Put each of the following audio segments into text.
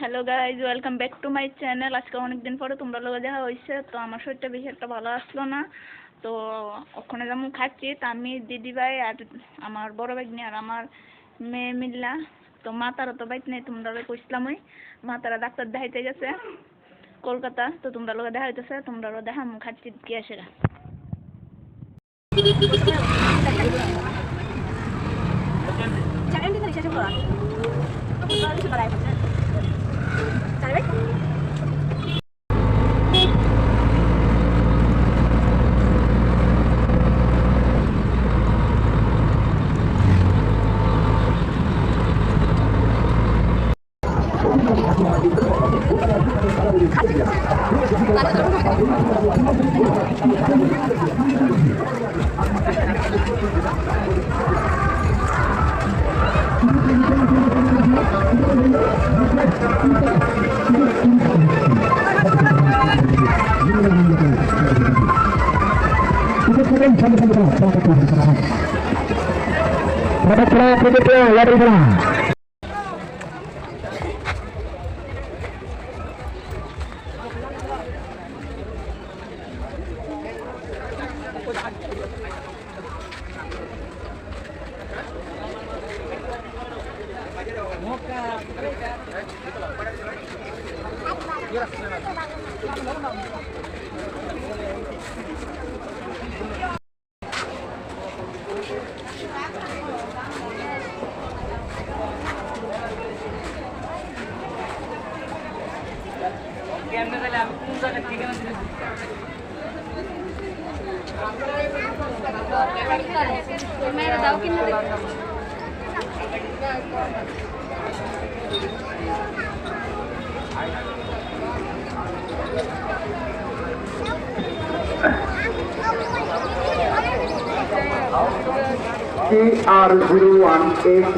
Hello guys, welcome back to my channel. আজকে অনেকদিন পরে তোমরা লোক দেখা হয়েছে। তো আমার শরীরটা বেশি একটা ভালো আসলো না, তো ওখানে যেমন খাচ্ছি তা আমি দিদিভাই আর আমার বড় ভাগ্নি আর আমার মেয়ে মিল্লা। তো মা তারা তো বাইক নেই, তোমরা কইসলাম ওই মা তারা ডাক্তার দেখাইতে গেছে কলকাতা। তো তোমরা লোক দেখা হইতেছে, তোমরা দেখা খাচ্ছি কি আসে গা। CR01AQ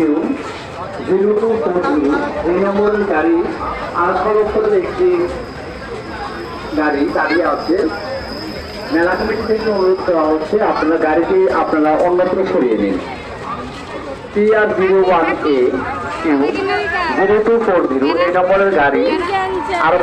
0240 এই নম্বরের গাড়ি 8 বছরের একটি গাড়ি দাঁড়িয়ে আছে। মেলা কমিটি থেকে অনুরোধ করা হচ্ছে আপনার গাড়িটি আপনারা অন্যত্র সরিয়ে নিন। CR01AQ 0240 এই নম্বরের গাড়ি আরো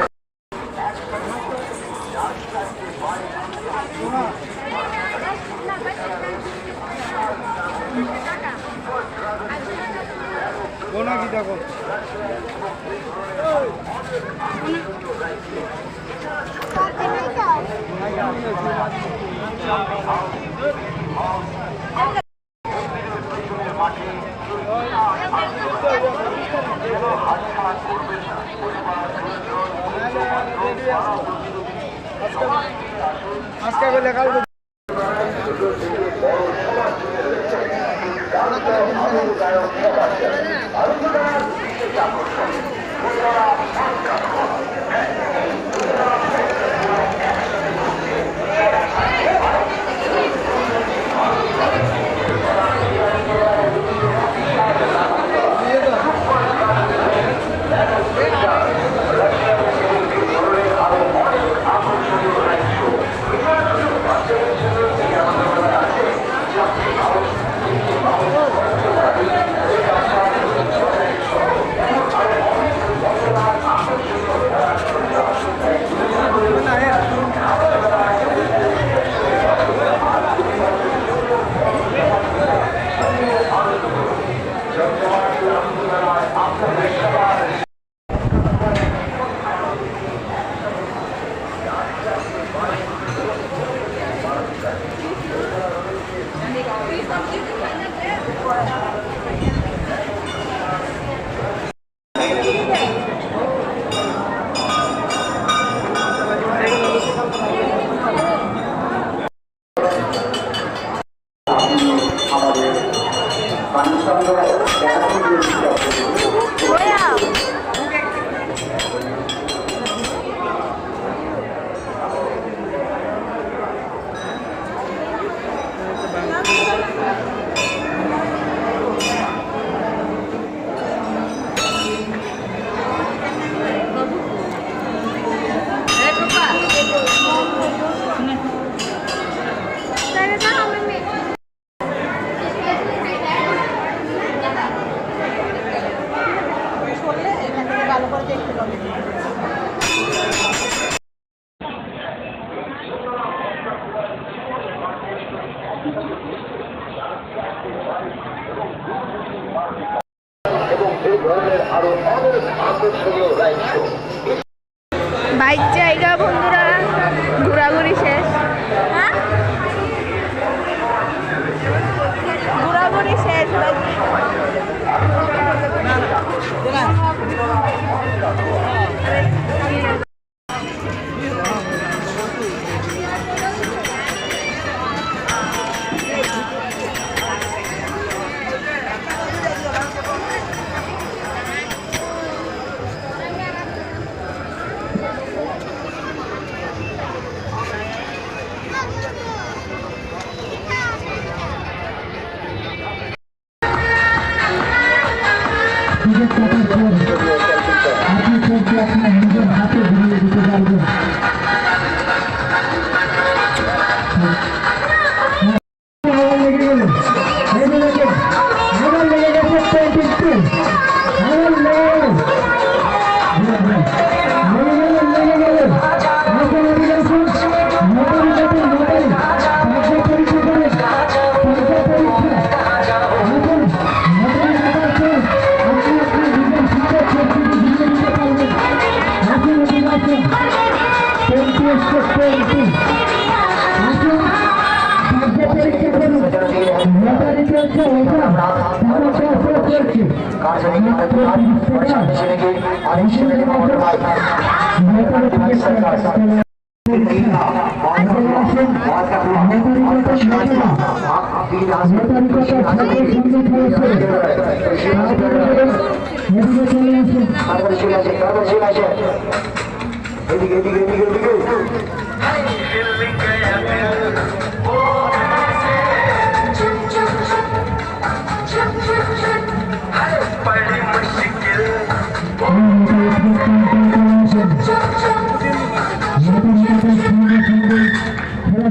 ভালো করে দেখতে পাবে। বাইক জায়গা বন্ধুরা ঘোরাঘুরি শেষ। হ্যাঁ ঘোরাঘুরি শেষ।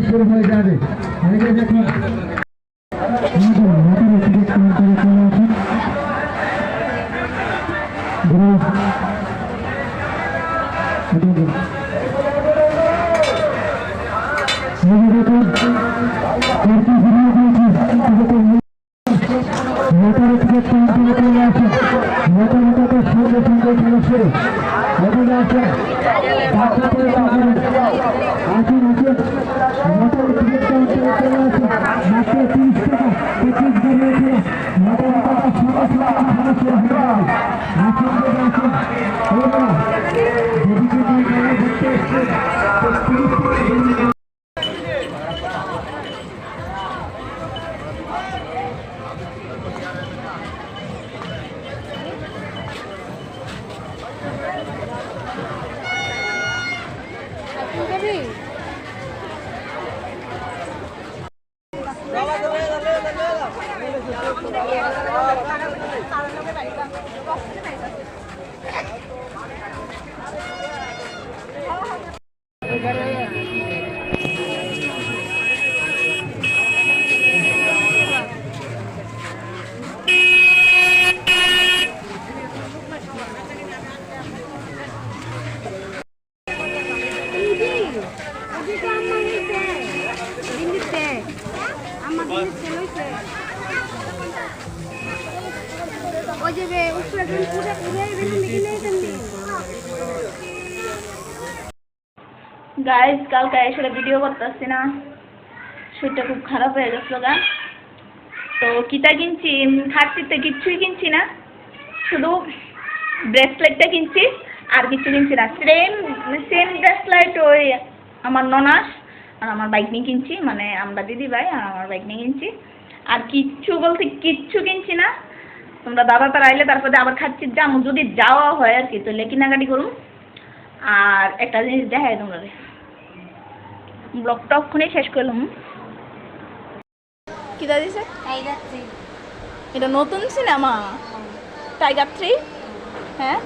শুরু হয়ে যাবে। গাইজ কালকে এসে ভিডিও করতেছি না, শরীরটা খুব খারাপ হয়ে গেছিল গা। তো কিটা কিনছি, খাটতিতে কিচ্ছুই কিনছি না, শুধু ব্রেসলেটটা কিনছি আর কিছু কিনছি না। সেম ব্রেসলেট ওই আমার ননাস আর আমার বাইক নিয়ে কিনছি, মানে আমরা দিদি ভাই আর আমার বাইক নিয়ে কিনছি। আর কিচ্ছু বলতে কিচ্ছু কিনছি না। তোমরা দাদা তারা আইলে তারপরে আবার খাচ্ছি যাম, যদি যাওয়া হয় আর কি তাহলে কেনাকাটি করুন। আর একটা জিনিস দেখাই তোমরা, ব্লগটা ওখানেই শেষ করলাম। কি দা দিছে? এটা নতুন সিনেমা টাইগার 3। হ্যাঁ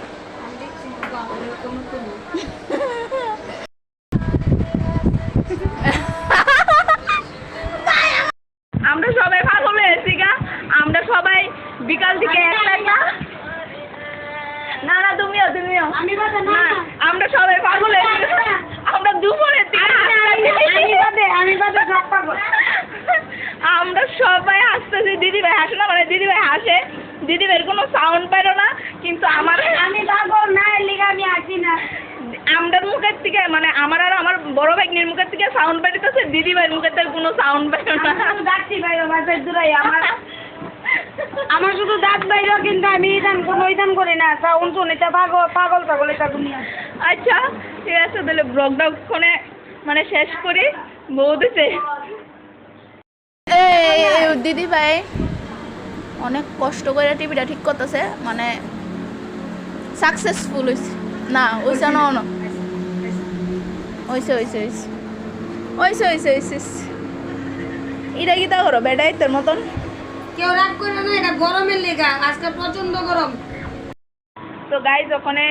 আমরা সবাই পাগল হয়েছি গা। আমরা সবাই বিকাল থেকে একটা না না তুমিও আমি বাদে না না, আমরা সবাই পাগল হয়ে গেছি। আমরা দুপুরের দিকে আমি বাদে সব পাগল। আমরা সবাই হাসতেছি, দিদিভাই হাসে না, মানে দিদিভাই হাসে, দিদিভাইয়ের কোনো সাউন্ড পাইলো না, কিন্তু আমার আমি পাগল না, এর লিগে আমি আসি না। আমরার মুখের থেকে, মানে আমার আর আমার বড় ভাগ্নির মুখের থেকে সাউন্ড পাইতেছে, দিদিভাইয়ের মুখের থেকে কোনো সাউন্ড পাইলো না। আমি শুধু ডাকছি ভাই, ও বাসায় দূরাই আমার শুধু দাঁত বাইরেও, কিন্তু আমি কোনো ইদান করি না। সাউন্ড শুনিতে পাগল পাগল এটা দুনিয়া। আচ্ছা ঠিক আছে, তাহলে ব্লগটা ওখানে মানে শেষ করি। বৌদিতে দিদি ভাই অনেক কষ্ট করে টিভিটা ঠিক করতেছে, মানে সাকসেসফুল হয়েছে না, হয়েছে না, হয়েছে এটা কি তা করো বেটাই তোর মতন। কেউ রাগ করে না, এটা গরমের লেগা, আজকে প্রচন্ড গরম। তো গাইজ ওখানে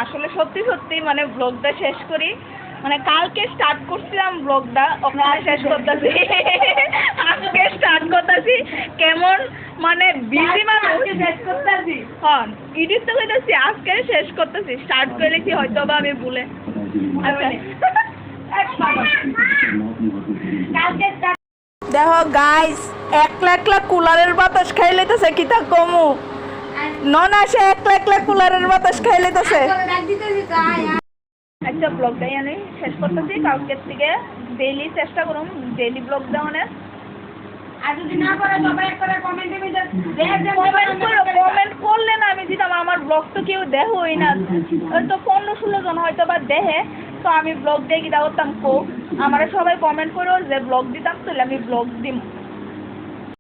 আসলে সত্যি সত্যি মানে ব্লগটা শেষ করি, মানে কালকে স্টার্ট করছিলাম ব্লগটা, ওখানে শেষ করতেছি, আজকে স্টার্ট করতেছি। কেমন মানে বিজি মানুষ শেষ করতেছি। হ্যাঁ ইডিট তো কইতাছি, আজকে শেষ করতেছি, স্টার্ট করেছি হয়তো বা আমি ভুলে। দেখো গাইস, একলা কুলারের বাতাস খাই লইতেছে, কি তা কমু ননা সে একলা কুলারের বাতাস খাই লইতেছে। আচ্ছা ব্লগটাই আমি শেষ করতেছি, কালকের থেকে ডেইলি চেষ্টা করুন ডেইলি ব্লগ দেওয়ানের। আর যদি না করে সবাই করে কমেন্টে কমেন্ট করলে না আমি দিতাম, আমার ব্লগ তো কেউ দেখোই না, তো 15-16 জন হয়তো বা দেখে, তো আমি ব্লগ দিয়ে কি করতাম, আমার সবাই কমেন্ট করো যে ব্লগ দিতাম, তাহলে আমি ব্লগ দিম।